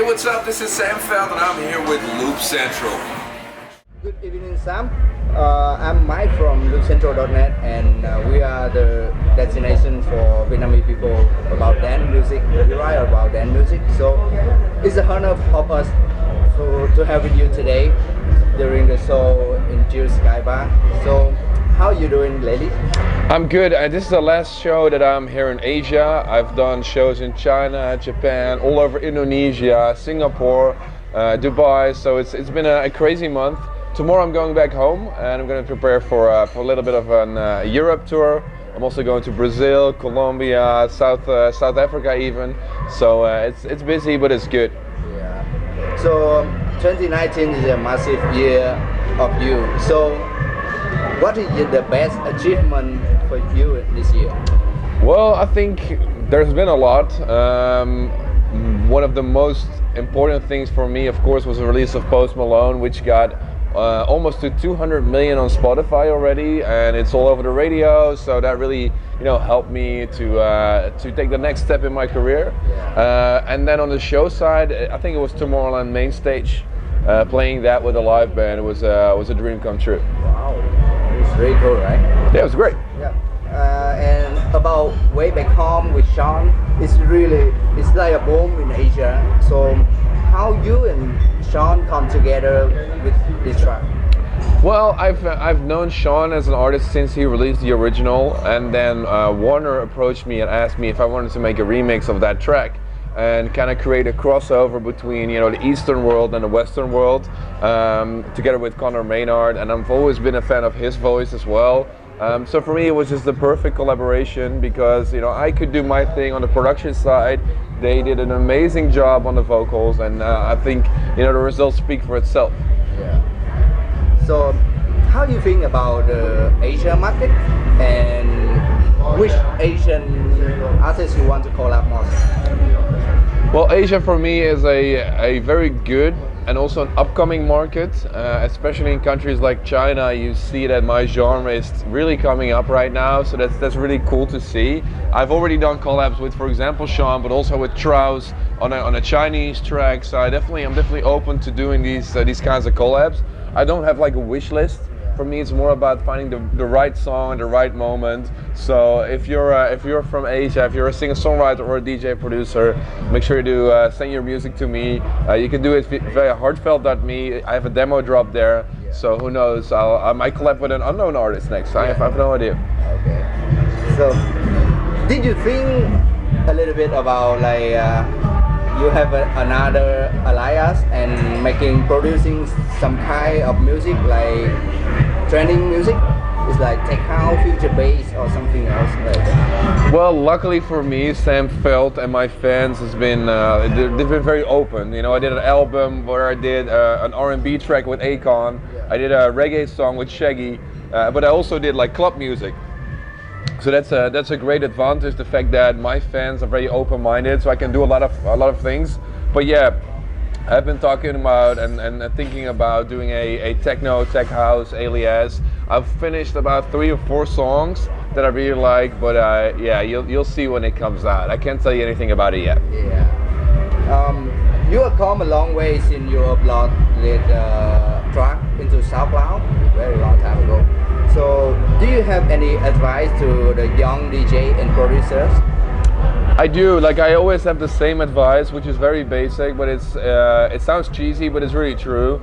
Hey, what's up? This is Sam Feldt, and I'm here with Loop Central. Good evening, Sam. I'm Mike from loopcentral.net, and we are the destination for Vietnamese people about dance music. We write about dance music, so it's an honor of us to have with you today during the show in Jill Sky Bar. So, how are you doing lately? I'm good. This is the last show that I'm here in Asia. I've done shows in China, Japan, all over Indonesia, Singapore, Dubai. So it's been a crazy month. Tomorrow I'm going back home and I'm going to prepare for a little bit of an Europe tour. I'm also going to Brazil, Colombia, South Africa even. So it's busy, but it's good. Yeah. So 2019 is a massive year of you. So what is the best achievement for you this year? Well, I think there's been a lot. One of the most important things for me, of course, was the release of Post Malone, which got almost to 200 million on Spotify already, and it's all over the radio. So that really, helped me to take the next step in my career. Yeah. And then on the show side, I think it was Tomorrowland main stage. Playing that with a live band was a dream come true. Wow, it's very cool, right? Yeah, it was great. Yeah. And about Way Back Home with Sean, it's like a boom in Asia. So how you and Sean come together with this track? Well, I've known Sean as an artist since he released the original, and then Warner approached me and asked me if I wanted to make a remix of that track and kind of create a crossover between the Eastern world and the Western world, together with Conor Maynard, and I've always been a fan of his voice as well. So for me it was just the perfect collaboration because I could do my thing on the production side. They did an amazing job on the vocals, and I think the results speak for itself. Yeah. So how do you think about the Asia market, and which Asian artists you want to collab most? Well, Asia for me is a very good and also an upcoming market, especially in countries like China. You see that my genre is really coming up right now, so that's really cool to see. I've already done collabs with, for example, Sean, but also with Traus on a Chinese track. So I'm definitely open to doing these kinds of collabs. I don't have like a wish list. For me, it's more about finding the right song and the right moment. So if you're from Asia, if you're a singer-songwriter or a DJ producer, make sure to send your music to me. You can do it via heartfelt.me. I have a demo drop there. Yeah. So who knows? I might collab with an unknown artist next. I have no idea. Okay. So did you think a little bit about you have another alias and producing some kind of music like trending music? It's like tech house, future bass, or something else like that? Well, luckily for me, Sam Feldt and my fans has been they've been very open. I did an album where I did an R&B track with Akon. Yeah. I did a reggae song with Shaggy, but I also did like club music. So that's a great advantage, the fact that my fans are very open-minded, so I can do a lot of things. But yeah, I've been talking about and thinking about doing a techno, tech house alias. I've finished about 3 or 4 songs that I really like, but yeah, you'll see when it comes out. I can't tell you anything about it yet. Yeah. You have come a long way since you uploaded track into SoundCloud a very long time ago. So, do you have any advice to the young DJ and producers? I do. I always have the same advice, which is very basic, but it sounds cheesy, but it's really true.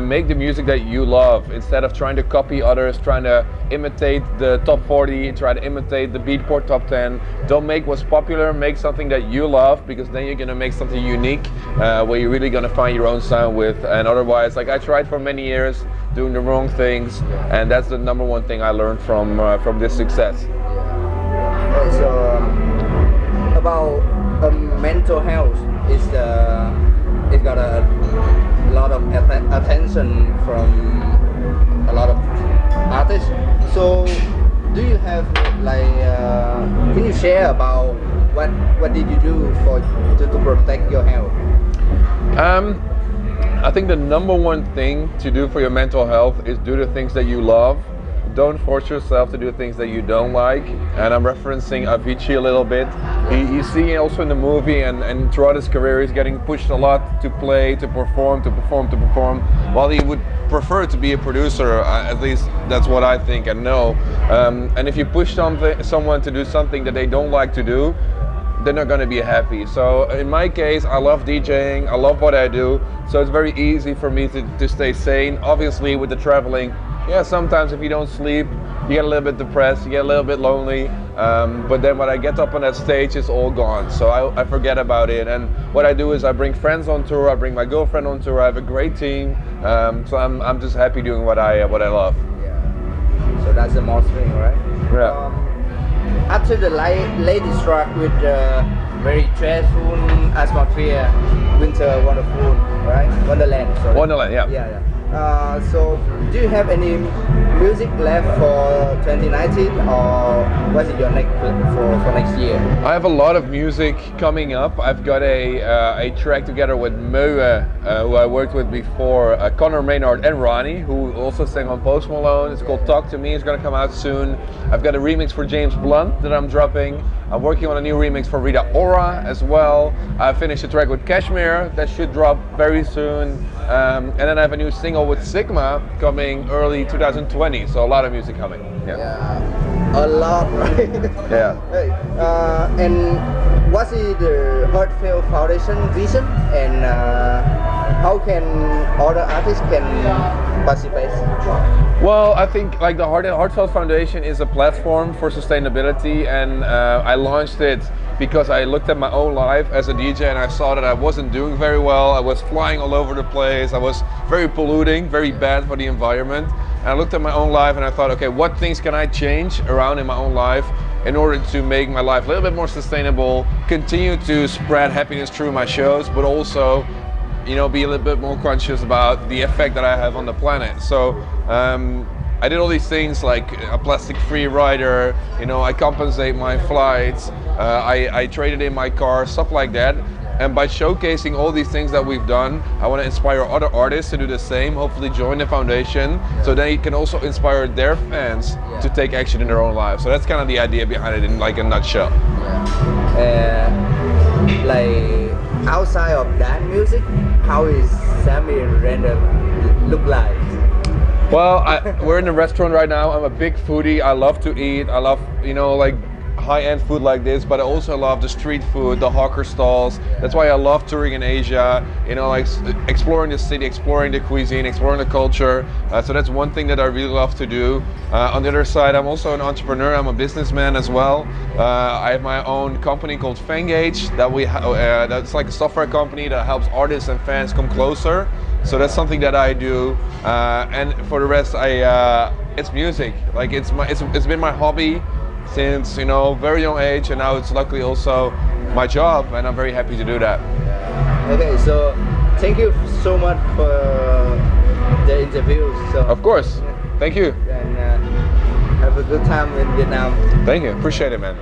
Make the music that you love instead of trying to copy others, trying to imitate the top 40, try to imitate the Beatport top 10. Don't make what's popular. Make something that you love, because then you're gonna make something unique, where you're really gonna find your own sound with. And otherwise, I tried for many years doing the wrong things, and that's the number one thing I learned from this success. Yeah. So about mental health, it's got a lot of attention from a lot of artists. So do you have can you share about what did you do to protect your health? I think the number one thing to do for your mental health is do the things that you love. don't force yourself to do things that you don't like. And I'm referencing Avicii a little bit. You see also in the movie and throughout his career, he's getting pushed a lot to play, to perform, while he would prefer to be a producer. At least that's what I think and know. And if you push someone to do something that they don't like to do, they're not going to be happy. So in my case, I love DJing, I love what I do, so it's very easy for me to stay sane. Obviously with the traveling, yeah, sometimes if you don't sleep, you get a little bit depressed, you get a little bit lonely, but then when I get up on that stage, it's all gone, so I forget about it. And what I do is I bring friends on tour, I bring my girlfriend on tour, I have a great team, so I'm just happy doing what I love. Yeah. So that's the most thing, right? Yeah. After the latest track with very dreadful atmosphere, Winter Wonderful, right? Wonderland. Sorry. Wonderland, yeah. Yeah. So, do you have any music left for 2019, or what is your next for next year? I have a lot of music coming up. I've got a track together with Moe, who I worked with before, Connor Maynard and Ronnie, who also sang on Post Malone. It's called Talk to Me. It's going to come out soon. I've got a remix for James Blunt that I'm dropping. I'm working on a new remix for Rita Ora as well. I finished a track with Kashmir that should drop very soon. And then I have a new single with Sigma coming early 2020. So a lot of music coming. Yeah. A lot, right? Yeah. Hey, and what is the Heartfelt Foundation vision, and how can other artists can participate? Well, I think like the Heartfelt Foundation is a platform for sustainability, and I launched it because I looked at my own life as a DJ and I saw that I wasn't doing very well. I was flying all over the place. I was very polluting, very bad for the environment. And I looked at my own life and I thought, okay, what things can I change around in my own life in order to make my life a little bit more sustainable, continue to spread happiness through my shows, but also, you know, be a little bit more conscious about the effect that I have on the planet. So I did all these things like a plastic-free rider, you know, I compensate my flights, I traded in my car, stuff like that. And by showcasing all these things that we've done, I want to inspire other artists to do the same, hopefully join the foundation, so they can also inspire their fans to take action in their own lives. So that's kind of the idea behind it in like a nutshell. Like outside of that music, how is Sammy Render look like? Well, we're in a restaurant right now. I'm a big foodie. I love to eat. I love, you know, like high-end food like this, but I also love the street food, the hawker stalls. That's why I love touring in Asia, you know, like exploring the city, exploring the cuisine, exploring the culture. So that's one thing that I really love to do. On the other side, I'm also an entrepreneur. I'm a businessman as well. I have my own company called Fangage that's like a software company that helps artists and fans come closer. So that's something that I do, and for the rest, it's music. Like it's been my hobby since, you know, very young age, and now it's luckily also my job, and I'm very happy to do that. Okay, so thank you so much for the interview. So of course, thank you. And have a good time in Vietnam. Thank you, appreciate it, man.